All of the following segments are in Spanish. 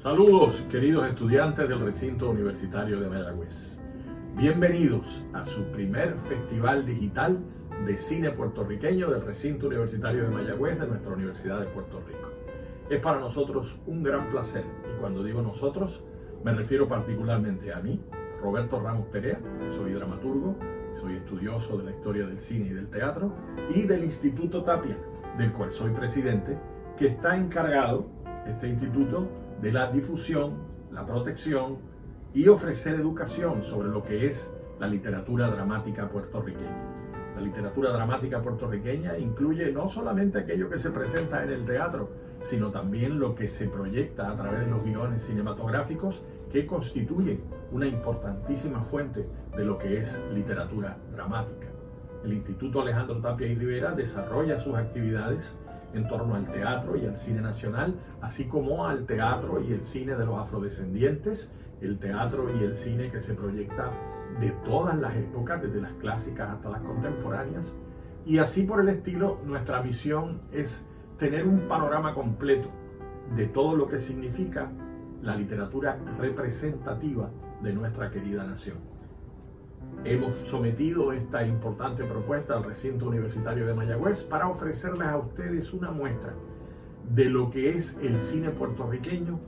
Saludos, queridos estudiantes del recinto universitario de Mayagüez. Bienvenidos a su primer festival digital de cine puertorriqueño del recinto universitario de Mayagüez de nuestra Universidad de Puerto Rico. Es para nosotros un gran placer, y cuando digo nosotros, me refiero particularmente a mí, Roberto Ramos Perea, soy dramaturgo, soy estudioso de la historia del cine y del teatro, y del Instituto Tapia, del cual soy presidente, que está encargado, este instituto, de la difusión, la protección y ofrecer educación sobre lo que es la literatura dramática puertorriqueña. La literatura dramática puertorriqueña incluye no solamente aquello que se presenta en el teatro, sino también lo que se proyecta a través de los guiones cinematográficos que constituyen una importantísima fuente de lo que es literatura dramática. El Instituto Alejandro Tapia y Rivera desarrolla sus actividades en torno al teatro y al cine nacional, así como al teatro y el cine de los afrodescendientes, el teatro y el cine que se proyecta de todas las épocas, desde las clásicas hasta las contemporáneas, y así por el estilo. Nuestra misión es tener un panorama completo de todo lo que significa la literatura representativa de nuestra querida nación. Hemos sometido esta importante propuesta al recinto universitario de Mayagüez para ofrecerles a ustedes una muestra de lo que es el cine puertorriqueño,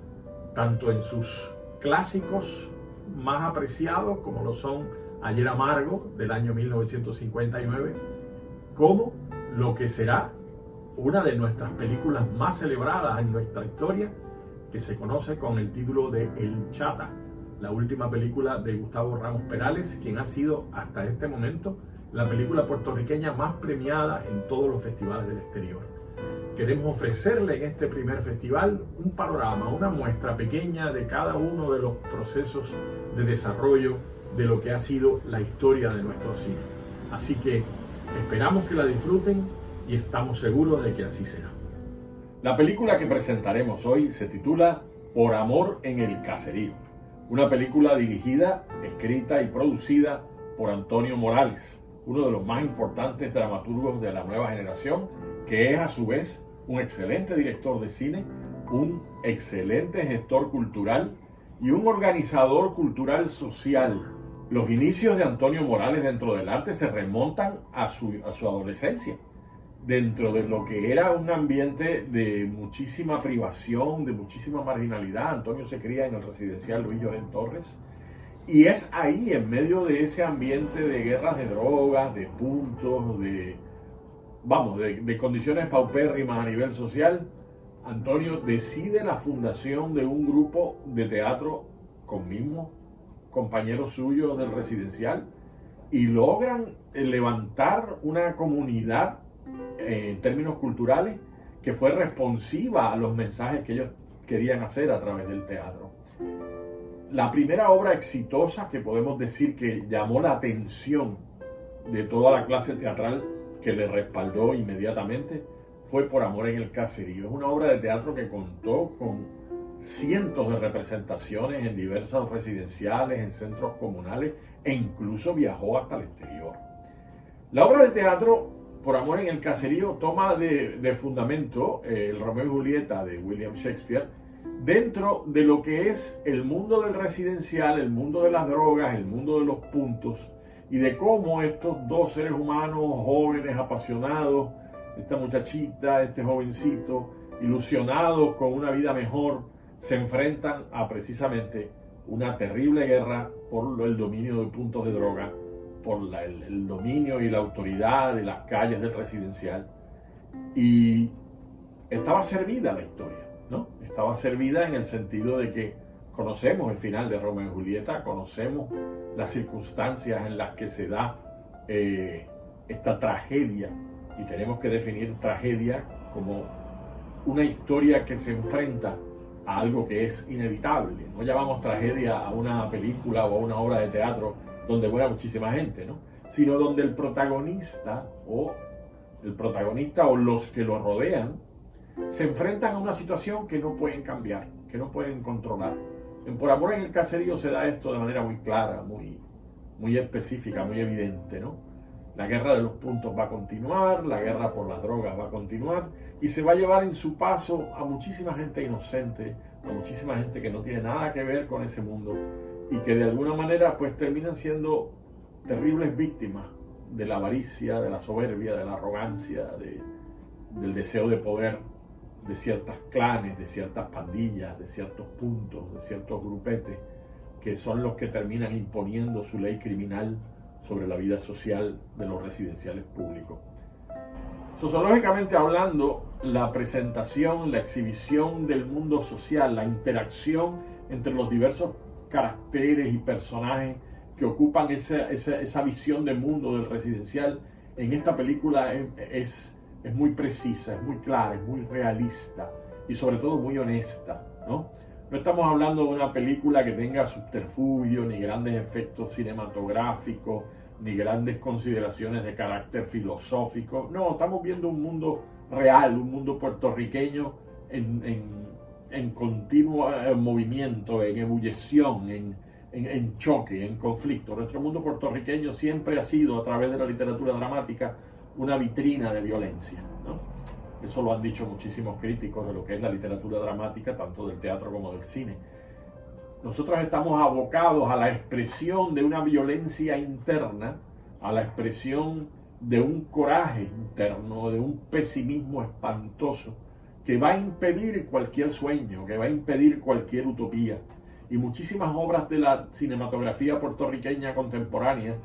tanto en sus clásicos más apreciados, como lo son Ayer Amargo, del año 1959, como lo que será una de nuestras películas más celebradas en nuestra historia, que se conoce con el título de El Chata, la última película de Gustavo Ramos Perales, quien ha sido hasta este momento la película puertorriqueña más premiada en todos los festivales del exterior. Queremos ofrecerle en este primer festival un panorama, una muestra pequeña de cada uno de los procesos de desarrollo de lo que ha sido la historia de nuestro cine. Así que esperamos que la disfruten y estamos seguros de que así será. La película que presentaremos hoy se titula Por amor en el caserío. Una película dirigida, escrita y producida por Antonio Morales, uno de los más importantes dramaturgos de la nueva generación, que es a su vez un excelente director de cine, un excelente gestor cultural y un organizador cultural social. Los inicios de Antonio Morales dentro del arte se remontan a su adolescencia, dentro de lo que era un ambiente de muchísima privación, de muchísima marginalidad. Antonio se cría en el residencial Luis Llorén Torres, y es ahí, en medio de ese ambiente de guerras de drogas, de puntos, de condiciones paupérrimas a nivel social, Antonio decide la fundación de un grupo de teatro con mismos compañeros suyos del residencial, y logran levantar una comunidad en términos culturales que fue responsiva a los mensajes que ellos querían hacer a través del teatro. La primera obra exitosa que podemos decir que llamó la atención de toda la clase teatral, que le respaldó inmediatamente, fue Por amor en el caserío. Es una obra de teatro que contó con cientos de representaciones en diversos residenciales, en centros comunales, e incluso viajó hasta el exterior. La obra de teatro Por amor en el caserío toma de fundamento el Romeo y Julieta de William Shakespeare dentro de lo que es el mundo del residencial, el mundo de las drogas, el mundo de los puntos, y de cómo estos dos seres humanos jóvenes, apasionados, esta muchachita, este jovencito, ilusionados con una vida mejor, se enfrentan a precisamente una terrible guerra por el dominio de puntos de droga, por el dominio y la autoridad de las calles del residencial. Y estaba servida la historia, ¿no? Estaba servida en el sentido de que conocemos el final de Romeo y Julieta, conocemos las circunstancias en las que se da esta tragedia, y tenemos que definir tragedia como una historia que se enfrenta a algo que es inevitable. No llamamos tragedia a una película o a una obra de teatro donde muera muchísima gente, ¿no? Sino donde el protagonista o los que lo rodean se enfrentan a una situación que no pueden cambiar, que no pueden controlar. En Por amor en el caserío se da esto de manera muy clara, muy específica, muy evidente, ¿no? La guerra de los puntos va a continuar, la guerra por las drogas va a continuar, y se va a llevar en su paso a muchísima gente inocente, a muchísima gente que no tiene nada que ver con ese mundo y que de alguna manera pues terminan siendo terribles víctimas de la avaricia, de la soberbia, de la arrogancia, del deseo de poder de ciertas clanes, de ciertas pandillas, de ciertos puntos, de ciertos grupetes, que son los que terminan imponiendo su ley criminal sobre la vida social de los residenciales públicos. Sociológicamente hablando, la presentación, la exhibición del mundo social, la interacción entre los diversos caracteres y personajes que ocupan esa visión del mundo del residencial, en esta película es muy precisa, es muy clara, es muy realista y sobre todo muy honesta, ¿no? No estamos hablando de una película que tenga subterfugio, ni grandes efectos cinematográficos, ni grandes consideraciones de carácter filosófico. No, estamos viendo un mundo real, un mundo puertorriqueño en continuo movimiento, en ebullición, en choque, en conflicto. Nuestro mundo puertorriqueño siempre ha sido, a través de la literatura dramática, una vitrina de violencia, ¿no? Eso lo han dicho muchísimos críticos de lo que es la literatura dramática, tanto del teatro como del cine. Nosotros estamos abocados a la expresión de una violencia interna, a la expresión de un coraje interno, de un pesimismo espantoso, que va a impedir cualquier sueño, que va a impedir cualquier utopía. Y muchísimas obras de la cinematografía puertorriqueña contemporánea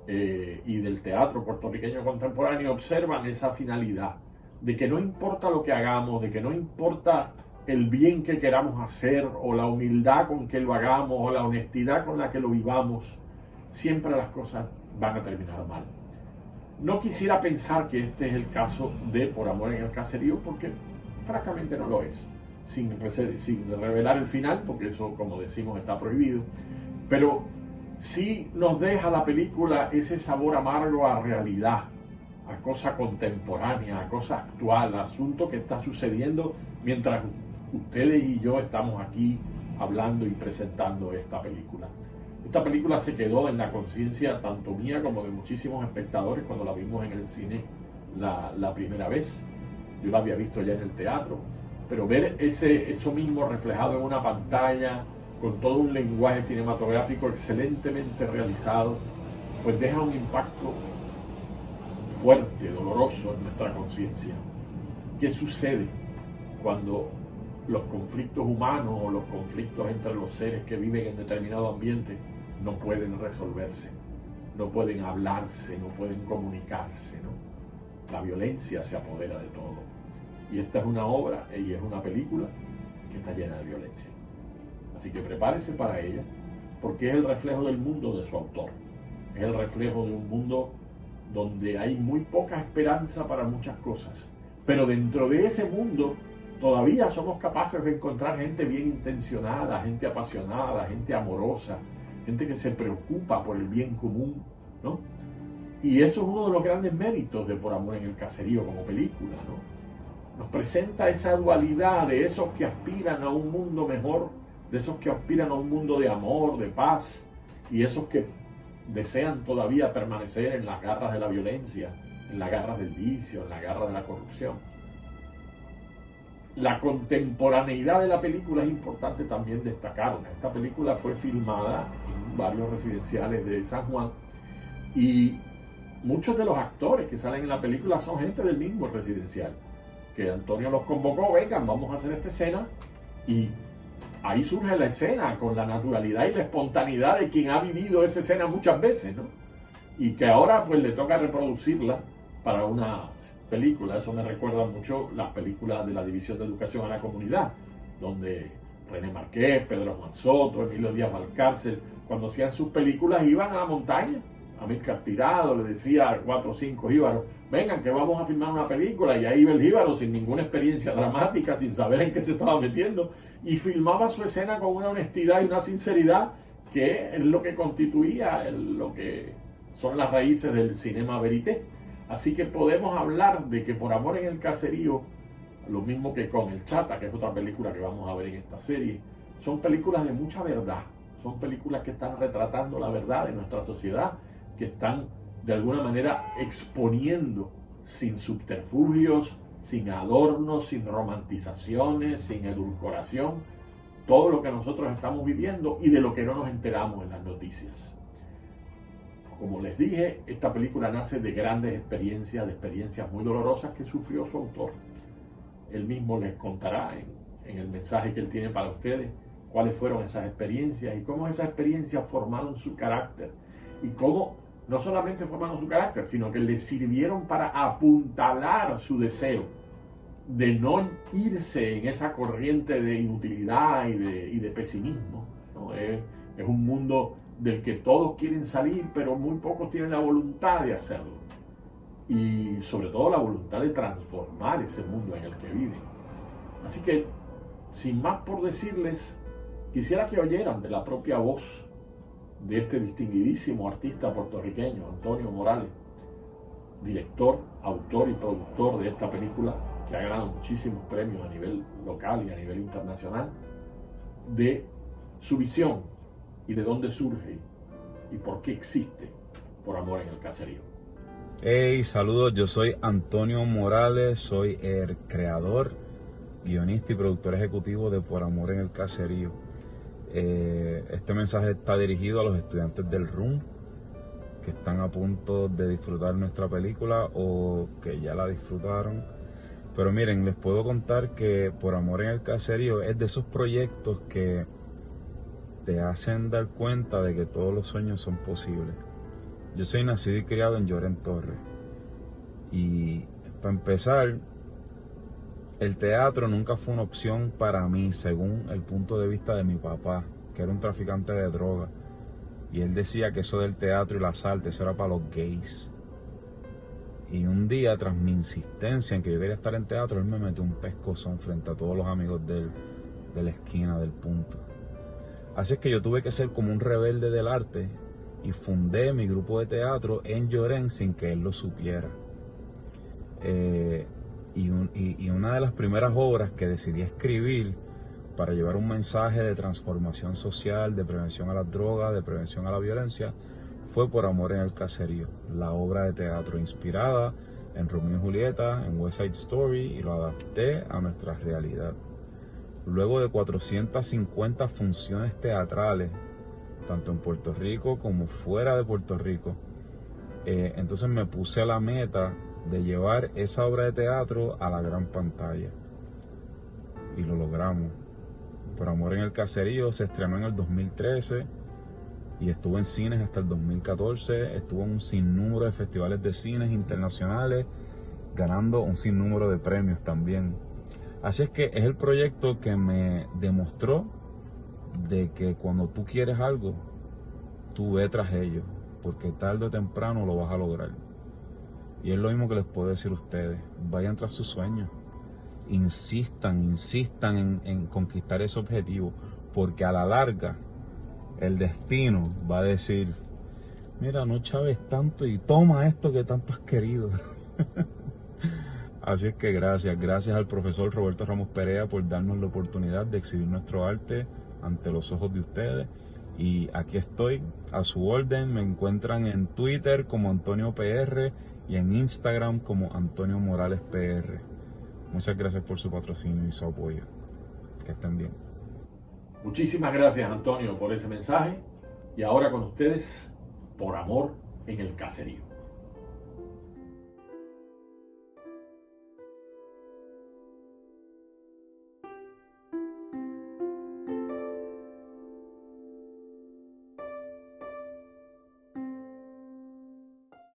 y del teatro puertorriqueño contemporáneo observan esa finalidad, de que no importa lo que hagamos, de que no importa el bien que queramos hacer, o la humildad con que lo hagamos, o la honestidad con la que lo vivamos, siempre las cosas van a terminar mal. No quisiera pensar que este es el caso de Por amor en el caserío, porque francamente no lo es, sin revelar el final, porque eso, como decimos, está prohibido, pero sí nos deja la película ese sabor amargo a realidad, a cosa contemporánea, a cosa actual, a asunto que está sucediendo mientras ustedes y yo estamos aquí hablando y presentando esta película. Esta película se quedó en la conciencia tanto mía como de muchísimos espectadores cuando la vimos en el cine la primera vez. Yo la había visto ya en el teatro, pero ver eso mismo reflejado en una pantalla con todo un lenguaje cinematográfico excelentemente realizado, pues deja un impacto fuerte, doloroso en nuestra conciencia. ¿Qué sucede cuando los conflictos humanos o los conflictos entre los seres que viven en determinado ambiente no pueden resolverse, no pueden hablarse, no pueden comunicarse, ¿no? La violencia se apodera de todo. Y esta es una obra y es una película que está llena de violencia. Así que prepárese para ella, porque es el reflejo del mundo de su autor. Es el reflejo de un mundo donde hay muy poca esperanza para muchas cosas. Pero dentro de ese mundo todavía somos capaces de encontrar gente bien intencionada, gente apasionada, gente amorosa, gente que se preocupa por el bien común, ¿no? Y eso es uno de los grandes méritos de Por amor en el caserío como película, ¿no? Nos presenta esa dualidad de esos que aspiran a un mundo mejor, de esos que aspiran a un mundo de amor, de paz, y esos que desean todavía permanecer en las garras de la violencia, en las garras del vicio, en las garras de la corrupción. La contemporaneidad de la película es importante también destacarla. Esta película fue filmada en varios residenciales de San Juan y muchos de los actores que salen en la película son gente del mismo residencial, que Antonio los convocó: vengan, vamos a hacer esta escena, y ahí surge la escena con la naturalidad y la espontaneidad de quien ha vivido esa escena muchas veces, ¿no? Y que ahora pues le toca reproducirla para una película. Eso me recuerda mucho las películas de la División de Educación a la Comunidad, donde René Marqués, Pedro Juan Soto, Emilio Díaz Valcárcel, cuando hacían sus películas iban a la montaña. Amílcar Tirado le decía a 4 o 5 jíbaros: vengan que vamos a filmar una película, y ahí iba el jíbaro sin ninguna experiencia dramática, sin saber en qué se estaba metiendo, y filmaba su escena con una honestidad y una sinceridad que es lo que constituía lo que son las raíces del cinema verité. Así que podemos hablar de que Por amor en el caserío, lo mismo que con El Chata, que es otra película que vamos a ver en esta serie, son películas de mucha verdad, son películas que están retratando la verdad de nuestra sociedad, que están de alguna manera exponiendo sin subterfugios, sin adornos, sin romantizaciones, sin edulcoración, todo lo que nosotros estamos viviendo y de lo que no nos enteramos en las noticias. Como les dije, esta película nace de grandes experiencias, de experiencias muy dolorosas que sufrió su autor. Él mismo les contará en el mensaje que él tiene para ustedes cuáles fueron esas experiencias y cómo esas experiencias formaron su carácter y cómo no solamente formaron su carácter, sino que le sirvieron para apuntalar su deseo de no irse en esa corriente de inutilidad y de pesimismo, ¿no? Es un mundo del que todos quieren salir, pero muy pocos tienen la voluntad de hacerlo. Y sobre todo la voluntad de transformar ese mundo en el que viven. Así que, sin más por decirles, quisiera que oyeran de la propia voz de este distinguidísimo artista puertorriqueño, Antonio Morales, director, autor y productor de esta película, que ha ganado muchísimos premios a nivel local y a nivel internacional, de su visión y de dónde surge y por qué existe Por Amor en el Caserío. Hey, saludos, yo soy Antonio Morales, soy el creador, guionista y productor ejecutivo de Por Amor en el Caserío. Este mensaje está dirigido a los estudiantes del RUM que están a punto de disfrutar nuestra película o que ya la disfrutaron. Pero miren, les puedo contar que Por Amor en el Caserío es de esos proyectos que te hacen dar cuenta de que todos los sueños son posibles. Yo soy nacido y criado en Lloren Torres. Y para empezar, el teatro nunca fue una opción para mí, según el punto de vista de mi papá, que era un traficante de droga. Y él decía que eso del teatro y las artes, eso era para los gays. Y un día, tras mi insistencia en que yo quería estar en teatro, él me metió un pescozón frente a todos los amigos de la esquina del punto. Así es que yo tuve que ser como un rebelde del arte y fundé mi grupo de teatro en Lloren sin que él lo supiera. Y una de las primeras obras que decidí escribir para llevar un mensaje de transformación social, de prevención a las drogas, de prevención a la violencia, fue Por Amor en el Caserío, la obra de teatro inspirada en Romeo y Julieta, en West Side Story, y lo adapté a nuestra realidad. Luego de 450 funciones teatrales, tanto en Puerto Rico como fuera de Puerto Rico, entonces me puse a la meta de llevar esa obra de teatro a la gran pantalla. Y lo logramos. Por Amor en el Caserío se estrenó en el 2013 y estuvo en cines hasta el 2014. Estuvo en un sinnúmero de festivales de cines internacionales, ganando un sinnúmero de premios también. Así es que es el proyecto que me demostró de que cuando tú quieres algo, tú ve tras ello, porque tarde o temprano lo vas a lograr. Y es lo mismo que les puedo decir a ustedes: vayan tras sus sueños, insistan en conquistar ese objetivo, porque a la larga el destino va a decir: mira, no chaves tanto y toma esto que tanto has querido. Así es que gracias al profesor Roberto Ramos Perea por darnos la oportunidad de exhibir nuestro arte ante los ojos de ustedes. Y aquí estoy a su orden. Me encuentran en Twitter como Antonio PR y en Instagram como Antonio Morales PR. Muchas gracias por su patrocinio y su apoyo. Que estén bien. Muchísimas gracias, Antonio, por ese mensaje. Y ahora con ustedes, Por Amor en el Caserío.